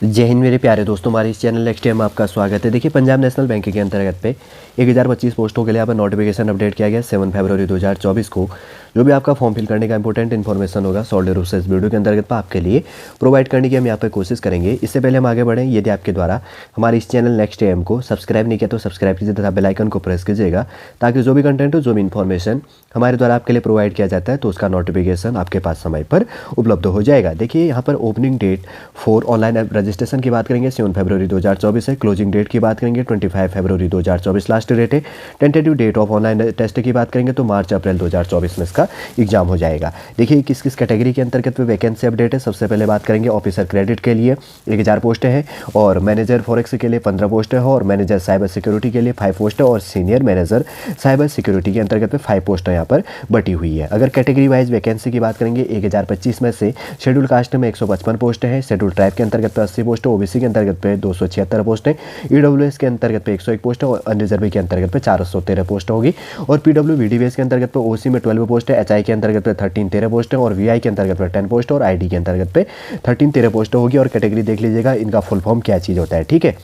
जय हिंद मेरे प्यारे दोस्तों, हमारे इस चैनल नेक्स्ट टाइम आपका स्वागत है। देखिए, पंजाब नेशनल बैंक के अंतर्गत पे 1025 पोस्टों के लिए यहाँ पर नोटिफिकेशन अपडेट किया गया 7 फरवरी 2024 को। जो भी आपका फॉर्म फिल करने का इंपॉर्टेंट इन्फॉर्मेशन होगा सॉल्ड रूप से इस वीडियो के अंतर्गत पर आपके लिए प्रोवाइड करने की हम यहाँ पर कोशिश करेंगे। इससे पहले हम आगे बढ़ें, यदि आपके द्वारा हमारे इस चैनल नेक्स्ट टाइम को सब्सक्राइब नहीं किया तो सब्सक्राइब कीजिए तथा बेल आइकन को प्रेस कीजिएगा, ताकि जो भी कंटेंट हो, जो भी इन्फॉर्मेशन हमारे द्वारा आपके लिए प्रोवाइड किया जाता है तो उसका नोटिफिकेशन आपके पास समय पर उपलब्ध हो जाएगा। देखिए, यहाँ पर opening date for online registration की बात करेंगे 7 फरवरी 2024 है। क्लोजिंग डेट की बात करेंगे 25 फरवरी 2024 लास्ट डेट है। Tentative date of online test की बात करेंगे तो मार्च अप्रैल 2024 में इसका एग्जाम हो जाएगा। देखिए, किस किस कैटेगरी के अंतर्गत पे वैकेंसी अपडेट है। सबसे पहले बात करेंगे ऑफिसर क्रेडिट के लिए 1000 पोस्ट है, और मैनेजर फॉरेक्स के लिए 15 पोस्ट है, और मैनेजर साइबर सिक्योरिटी के लिए 5 पोस्ट है, और सीनियर मैनेजर साइबर सिक्योरिटी के अंतर्गत पे 5 पोस्ट यहाँ पर बटी हुई है। अगर कैटेगरी वाइज वैकेंसी की बात करेंगे 1025 में से शेड्यूल कास्ट में 155 पोस्ट है, शेड्यूल ट्राइब के अंतर्गत पे 80 पोस्ट है, ओबीसी के अंतर्गत पे 276 पोस्ट है, ईडब्ल्यूएस के अंतर्गत पे 101 पोस्ट है, और अनरिजर्व के अंतर्गत पे 413 पोस्ट होगी, और पीडब्ल्यूवीडीवीएस के अंतर्गत पे ओसी में 12 पोस्ट है, एचआई के अंतर्गत पे 13 पोस्ट है, और वीआई के अंतर्गत पे 10 पोस्ट है, और आईडी के अंतर्गत पे 13 पोस्ट होगी। और कैटेगरी देख लीजिएगा, इनका फुल फॉर्म क्या चीज़ होता है, ठीक है।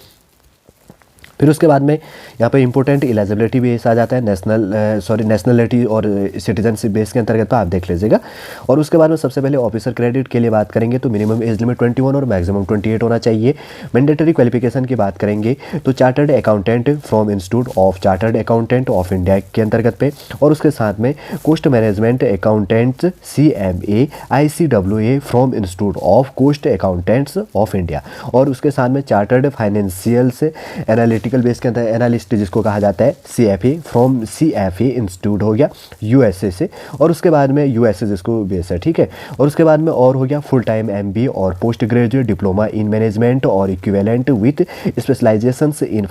फिर उसके बाद में यहाँ पे इंपॉर्टेंट एलिजिबिलिटी बेस आ जाता है, नेशनलिटी और सिटीजनशिप बेस के अंतर्गत तो आप देख लीजिएगा। और उसके बाद में सबसे पहले ऑफिसर क्रेडिट के लिए बात करेंगे तो मिनिमम एज लिमिट 21 और मैक्सिमम 28 होना चाहिए। मैंडेटरी क्वालिफिकेशन की बात करेंगे तो chartered accountant from institute of chartered accountant of India के अंतर्गत पे, और उसके साथ में cost management accountants CMA ICWA from institute of cost accountants of India, और उसके साथ में चार्टर्ड फाइनेंशियल्स एनालिटिकल बेस के अंदर एनालिस्ट जिसको कहा जाता है CFA फ्रॉम CFA इंस्टीट्यूट हो गया USA से, और उसके बाद में USA जिसको बेस है, ठीक है। और उसके बाद में और हो गया फुल टाइम MBA और post graduate diploma in management और equivalent with specialisations in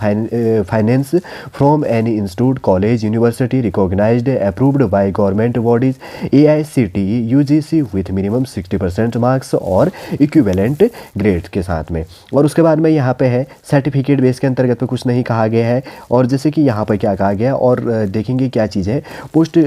finance from any institute college university recognised approved by government bodies AICTE UGC with minimum 60% marks और इक्विवेलेंट ग्रेड के साथ में। और उसके बाद में यहाँ पे है सर्टिफिकेट बेस के अंतर्गत पे कुछ नहीं कहा गया है, और जैसे कि यहाँ पर क्या कहा गया, और देखेंगे क्या चीज़ है, पोस्ट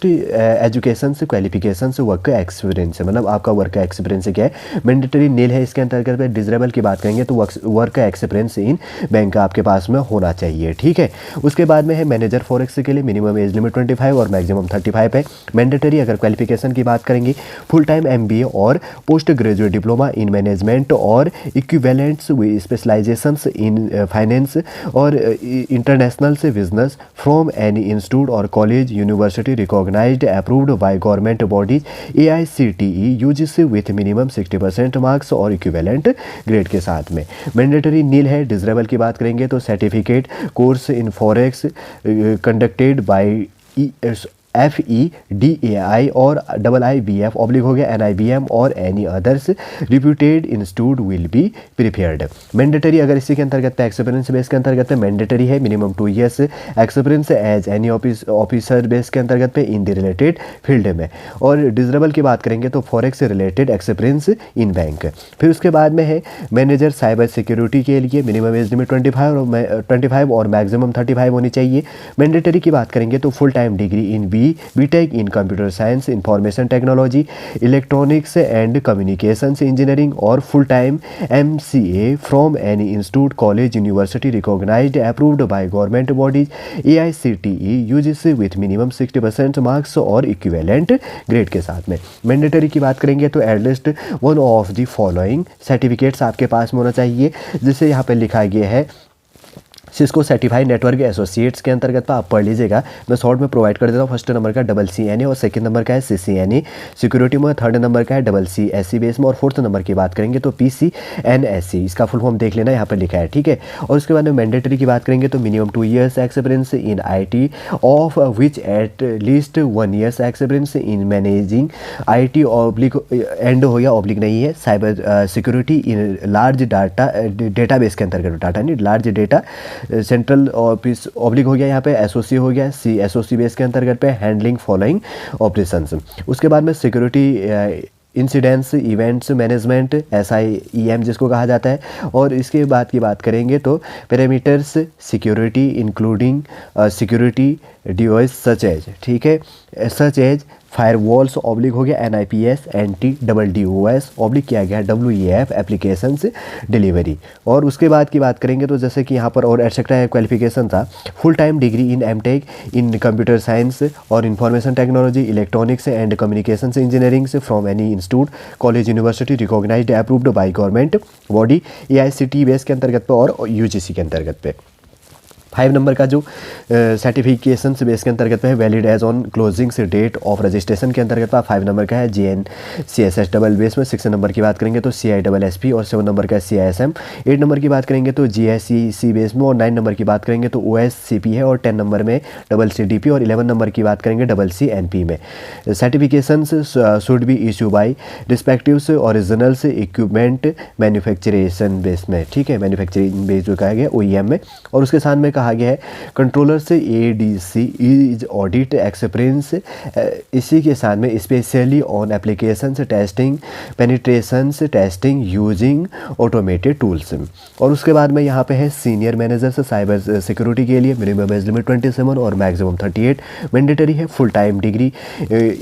एजुकेशन से क्वालिफिकेशन से वर्क एक्सपीरियंस है, मतलब आपका वर्क एक्सपीरियंस क्या है, मैंडेटरी नील है इसके अंतर्गत पे। डिजरेबल की बात करेंगे तो वर्क एक्सपीरियंस इन बैंक आपके पास में होना चाहिए, ठीक है। उसके बाद में है मैनेजर फॉरेक्स के लिए मिनिमम एज लिमिट 25 और मैक्सिमम 35 है। मैंडेटरी अगर क्वालिफिकेशन की बात करेंगे फुल टाइम MBA और post graduate diploma in management और equivalents with specialisations in finance और इंटरनेशनल से बिजनेस फ्रॉम एनी इंस्टीट्यूट और college university recognised approved by government bodies AICTE UGC with minimum 60% marks और equivalent grade के साथ में। Mandatory नील है। डिजरेबल की बात करेंगे तो certificate course in forex conducted by FEDAI और IIBF ऑब्लिक हो गया NIBM और any others reputed institute will be prepared. Mandatory अगर इसी के अंतर्गत पे एक्सपीरियंस बेस के अंतर्गत पे मैंडेटरी है minimum 2 years experience as any officer base के अंतर्गत पे इन द रिलेटेड फील्ड में। और डिजरेबल की बात करेंगे तो फॉरेक्स से रिलेटेड एक्सपीरियंस इन बैंक। फिर उसके बाद में है मैनेजर साइबर सिक्योरिटी के लिए मिनिमम एज लिमिट 25 और मैक्सिमम 35 होनी चाहिए। मैंडेटरी की बात करेंगे तो full time degree in BTech in computer science information technology electronics and communications engineering और full time MCA from any institute college university recognised approved by government bodies AICTE UGC with minimum 60% marks और equivalent grade के साथ में। Mandatory की बात करेंगे तो at least one of the following certificates आपके पास में होना चाहिए, जिसे यहाँ पर लिखा गया है सिस्को सर्टिफाइड नेटवर्क एसोसिएट्स के अंतर्गत पर आप पढ़ लीजिएगा। मैं शॉर्ट में प्रोवाइड कर देता हूँ। फर्स्ट नंबर का CCNA और सेकंड नंबर का है CCNA सिक्योरिटी में, थर्ड नंबर का है CCSE बेस में, और फोर्थ नंबर की बात करेंगे तो PCNSE। इसका फुल फॉर्म देख लेना, यहाँ पर लिखा है, ठीक है। और उसके बाद में मैंडेटरी की बात करेंगे तो minimum 2 years experience in IT of which at least 1 years experience in managing IT oblique and हो गया, ऑब्लिक नहीं है, cyber security in large data base के अंतर्गत, डाटा नहीं large data central office oblique हो गया, यहाँ पे SOC हो गया, SOC बेस के अंतर्गत पे हैंडलिंग फॉलोइंग ऑपरेशंस। उसके बाद में security incidents events management SIEM जिसको कहा जाता है। और इसके बाद की बात करेंगे तो parameters security including security device such as, ठीक है, सच एज फायरवॉल्स ऑब्लिक हो गया NIPS NTDDoS ऑब्लिक किया गया WEF एप्लीकेशंस डिलीवरी। और उसके बाद की बात करेंगे तो जैसे कि यहाँ पर और एटसेट्रा क्वालिफिकेशन था, full time degree in MTech in computer science और information technology electronics and communications engineering from any institute college university recognised approved by government body AICTE base के अंतर्गत पे और UGC के अंतर्गत पे। 5 नंबर का जो सर्टिफिकेशन बेस के अंतर्गत है वैलिड एज ऑन क्लोजिंग से डेट ऑफ रजिस्ट्रेशन के अंतर्गत 5 नंबर का है JNCSS डबल बेस में। 6 नंबर की बात करेंगे तो CISSP और 7 नंबर का है CISM। 8 नंबर की बात करेंगे तो GSEC बेस में और 9 नंबर की बात करेंगे तो OSCP है और 10 नंबर में CCDP और 11 नंबर की बात करेंगे CCNP में। Certification should be issue by respectives originals equipment manufacturers base में, ठीक है, मैन्युफैक्चरिंग बेस जो कहा गया OEM में। और उसके साथ में कहा गया है कंट्रोलर से ADC इज ऑडिट एक्सपीरियंस, इसी के साथ में specially on applications testing penetrations testing using automated tools. और उसके बाद में यहाँ पे है सीनियर मैनेजर से साइबर सिक्योरिटी के लिए मिनिमम एज लिमिट 27 और मैक्सिमम 38 मैंडेटरी है। Full time degree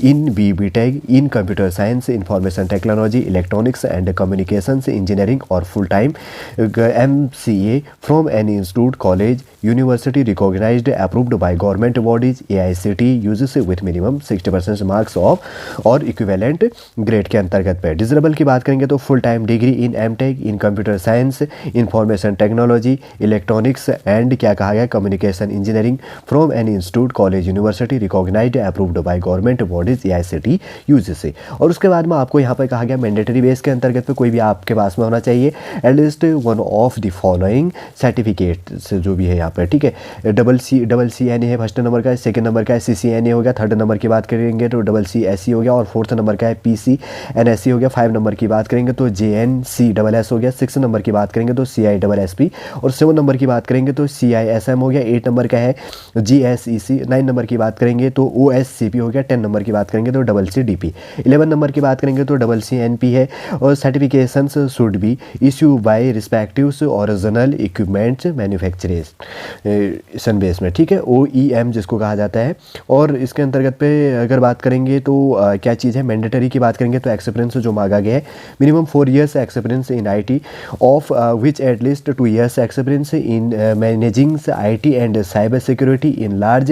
in BTech in computer science information technology electronics and communications engineering और full time MCA from any institute college university recognised approved by government bodies AICTE UGC with minimum 60% marks of और equivalent grade के अंतर्गत पे। Desirable की बात करेंगे तो full time degree in MTech in computer science information technology electronics and क्या कहा गया communication engineering from any institute college university recognised approved by government bodies AICTE यूजेस। और उसके बाद में आपको यहाँ पर कहा गया मैंडेटरी बेस के अंतर्गत पे कोई भी आपके पास में होना चाहिए at least one of the following certificate जो भी है यहाँ पर, ठीक है। CCNA है फर्स्ट नंबर का है, सेकंड नंबर का है CCNA हो गया, थर्ड नंबर की बात करेंगे तो CCSE हो गया और फोर्थ नंबर का है PCNSE हो गया। 5 नंबर की बात करेंगे तो JNCSS हो गया। 6 नंबर की बात करेंगे तो CISSP और 7 नंबर की बात करेंगे तो CISM हो गया। 8 नंबर का है GSEC। 9 नंबर की बात करेंगे तो OSCP हो गया। 10 नंबर की बात करेंगे तो CCDP। 11 नंबर की बात करेंगे तो CCNP है। और certifications should be issue by respectives original equipments manufacturers base में, ठीक है, OEM जिसको कहा जाता है। और इसके अंतर्गत पे अगर बात करेंगे तो क्या चीज़ है, मैंडेटरी की बात करेंगे तो एक्सपीरियंस जो मांगा गया है minimum 4 years experience in IT of which at least 2 years experience in managing IT and cyber security in large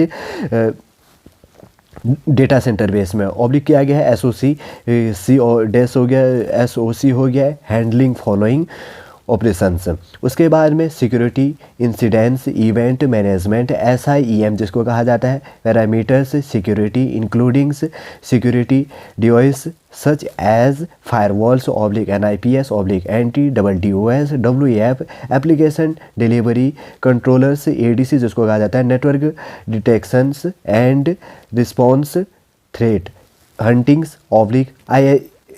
data centre base में। ऑब्लिक किया गया है SOC C और डैश हो गया SOC हो गया हैंडलिंग फॉलोइंग ऑपरेशंस। उसके बाद में security incidents event management SIEM जिसको कहा जाता है parameters security including security device such as firewalls NIPS NTDDoS WEF application delivery controllers ADC जिसको कहा जाता है network detections and response threat huntings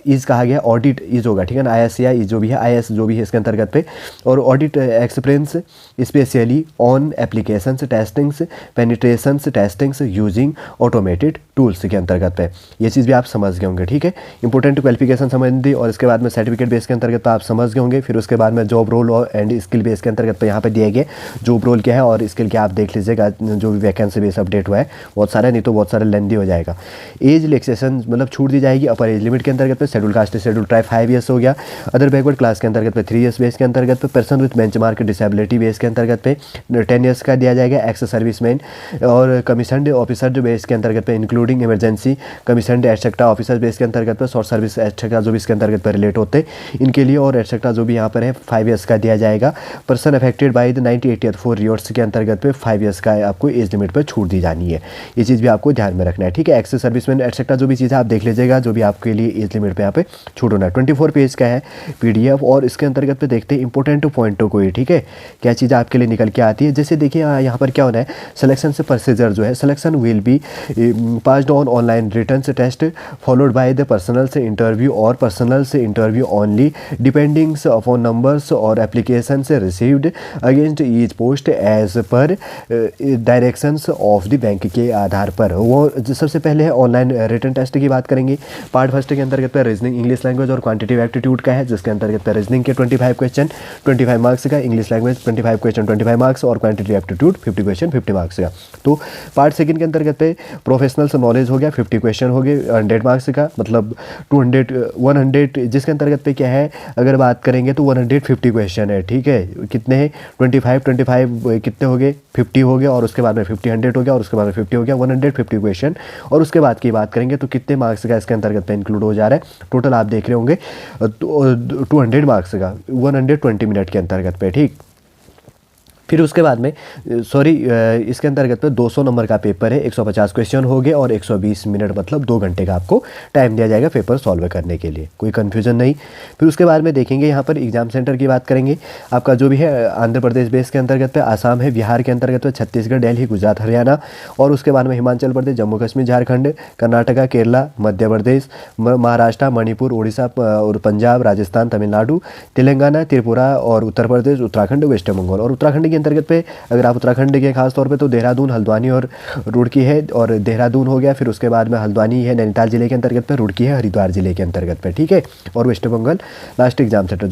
is कहा गया ऑडिट इज होगा, ठीक है ना, ISCI जो भी है IS जो भी है इसके अंतर्गत पे। और audit experience specially on applications testings penetrations testings using automated tools के अंतर्गत पे। ये चीज़ भी आप समझ गए होंगे, ठीक है, इंपॉर्टेंट क्वालिफिकेशन समझ दी। और इसके बाद में सर्टिफिकेट बेस के अंतर्गत आप समझ गए होंगे। फिर उसके बाद में जॉब रोल और एंड स्किल बेस के अंतर्गत पे यहाँ पे दिए गए जॉब रोल क्या है और स्किल क्या आप देख लीजिएगा। जो भी वैकेंसी बेस अपडेट हुआ है बहुत सारा, नहीं तो बहुत सारा लेंदी हो जाएगा। एज रिलैक्सेशन मतलब छूट दी जाएगी अपर एज लिमिट के अंतर्गत पे। Schedule caste schedule tribe 5 years हो गया। अदर बैकवर्ड क्लास के अंतर्गत पे 3 years बेस के अंतर्गत पे। Person with benchmark disability base के अंतर्गत पे 10 years का दिया जाएगा। एक्स सर्विसमैन और कमीशनड ऑफिसर जो बेस के अंतर्गत पे including emergency commissioned etcetera officer base के अंतर्गत पे शॉर्ट सर्विस एटसेट्रा जो भी इसके अंतर्गत पर रिलेट होते हैं इनके लिए और एटसेट्रा जो भी यहाँ पर है 5 years का दिया जाएगा। पर्सन अफेक्टेड बाई द 1984 रियोट्स के अंतर्गत पे 5 years का आपको एज लिमिट पर छूट दी जानी है। ये चीज़ भी आपको ध्यान में रखना है, ठीक है। एक्स सर्विसमैन एटसेट्रा जो भी चीज़ आप देख लीजिएगा जो भी आपके लिए एज लिमिट पे यहाँ पे छूट होना है। 24 पेज का है PDF और इसके अंतर्गत पे देखते हैं इंपॉर्टेंट पॉइंटों को ही, ठीक है, क्या चीज़ आपके लिए निकल के आती है। जैसे देखिए यहाँ पर क्या होना है, सिलेक्शन से प्रोसीजर जो है selection will be based on online written test followed by the personal से इंटरव्यू और पर्सनल से interview only depending upon numbers और एप्लीकेशन से received against each post as per directions of the bank के आधार पर। वो सबसे पहले है ऑनलाइन रिटर्न टेस्ट की बात करेंगे। पार्ट फर्स्ट के अंतर्गत पर रीजनिंग इंग्लिश लैंग्वेज और क्वांटिटिव एप्टीट्यूड का है, जिसके अंतर्गत रीजनिंग के 25 क्वेश्चन 25 मार्क्स का, इंग्लिश लैंग्वेज 25 क्वेश्चन 25 मार्क्स और क्वांटिटिव एप्टीट्यूड 50 क्वेश्चन 50 मार्क्स का। तो पार्ट सेकंड के अंतर्गत पे प्रोफेशनल्स नॉलेज हो गया, 50 क्वेश्चन हो गए 100 मार्क्स का, मतलब 100, जिसके अंतर्गत पे क्या है, अगर बात करेंगे तो 150 क्वेश्चन है, ठीक है। कितने हैं 25 कितने हो गए 50 हो गए, और उसके बाद में 50 100 हो गया, और उसके बाद में 50 हो गया 150 क्वेश्चन। और उसके बाद की बात करेंगे तो कितने मार्क्स का इसके अंतर्गत पे इंक्लूड हो जा रहा है, टोटल आप देख रहे होंगे 200 मार्क्स का 120 मिनट के अंतर्गत पे, ठीक। फिर उसके बाद में इसके अंतर्गत पे 200 नंबर का पेपर है, 150 क्वेश्चन हो गए और 120 मिनट मतलब 2 घंटे का आपको टाइम दिया जाएगा पेपर सॉल्व करने के लिए, कोई कन्फ्यूजन नहीं। फिर उसके बाद में देखेंगे यहाँ पर एग्जाम सेंटर की बात करेंगे, आपका जो भी है आंध्र प्रदेश बेस के अंतर्गत पे, आसाम है, बिहार के अंतर्गत पे, छत्तीसगढ़, दिल्ली, गुजरात, हरियाणा, और उसके बाद में हिमाचल प्रदेश, जम्मू कश्मीर, झारखंड, कर्नाटका, केरला, मध्य प्रदेश, महाराष्ट्र, मणिपुर, उड़ीसा और पंजाब, राजस्थान, तमिलनाडु, तेलंगाना, त्रिपुरा और उत्तर प्रदेश, उत्तराखंड, वेस्ट बंगाल। और उत्तराखंड के अंतर्गत पे अगर आप उत्तराखंड के खास तौर पे तो देहरादून, हल्द्वानी और रुड़की है, और देहरादून हो गया, फिर उसके बाद में हल्द्वानी है नैनीताल जिले के अंतर्गत पे, रुड़की है हरिद्वार जिले के अंतर्गत पे, ठीक है। और West Bengal last exam centre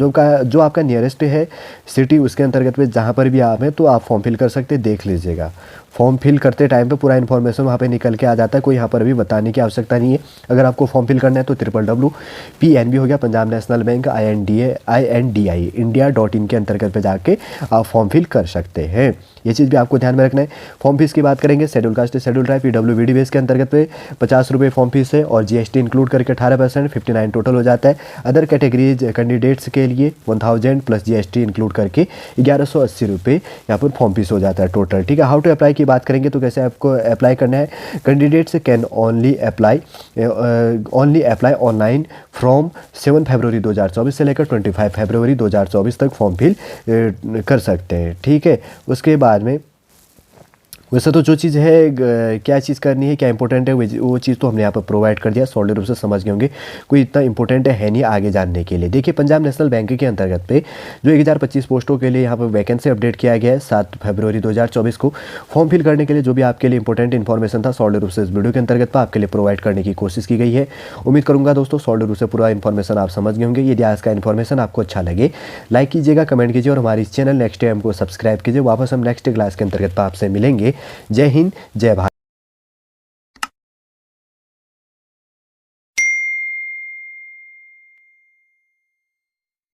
जो आपका नियरेस्ट है सिटी, उसके अंतर्गत पे जहाँ पर भी आप हैं तो आप फॉर्म फिल कर सकते हैं, देख लीजिएगा। फॉर्म फिल करते टाइम पे पूरा इन्फॉर्मेशन वहाँ पे निकल के आ जाता है, कोई यहाँ पर अभी बताने की आवश्यकता नहीं है। अगर आपको फॉर्म फिल करना है तो www.PNB हो गया, Punjab national bank, INDI India.in के अंतर्गत पे जाके आप फॉर्म फिल कर सकते हैं। ये चीज़ भी आपको ध्यान में रखना है। फॉर्म फीस की बात करेंगे, schedule caste schedule tribe PWBD base के अंतर्गत पे 50 रुपये फॉर्म फीस है, और GST इंक्लूड करके 18% 59 टोटल हो जाता है। अदर कैटेगरीज कैंडिडेट्स के लिए 1000 प्लस GST इंक्लूड करके 1180 रुपये यहाँ पर फॉर्म फीस हो जाता है टोटल, ठीक है। हाउ टू अप्लाई की बात करेंगे तो कैसे आपको अप्लाई करना है, candidates can only apply online from 7 फरवरी 2024 से लेकर 25 फरवरी 2024 तक फॉर्म फिल कर सकते हैं, ठीक है। उसके बाद में वैसे तो जो चीज़ है क्या चीज़ करनी है, क्या इंपॉर्टेंट है, वो चीज़ तो हमने यहाँ पर प्रोवाइड कर दिया, सॉलिड रूप से समझ गए होंगे, कोई इतना इंपॉर्टेंट है नहीं आगे जानने के लिए। देखिए पंजाब नेशनल बैंक के अंतर्गत पे जो 1025 पोस्टों के लिए यहाँ पर वैकेंसी अपडेट किया गया है 7 फरवरी 2024 को। फॉर्म फिल करने के लिए जो भी आपके लिए इंपॉर्टेंट इन्फॉर्मेशन था सॉलिड रूप से इस वीडियो के अंतर्गत आपके लिए प्रोवाइड करने की कोशिश की गई है। उम्मीद करूँगा दोस्तों सॉलिड रूप से पूरा इन्फॉर्मेशन आप समझ गए होंगे। यदि आज का इन्फॉर्मेशन आपको अच्छा लगे लाइक कीजिएगा, कमेंट कीजिए और हमारी इस चैनल नेक्स्ट टाइम को सब्सक्राइब कीजिए। वापस हम नेक्स्ट क्लास के अंतर्गत आपसे मिलेंगे। जय हिंद, जय भारत।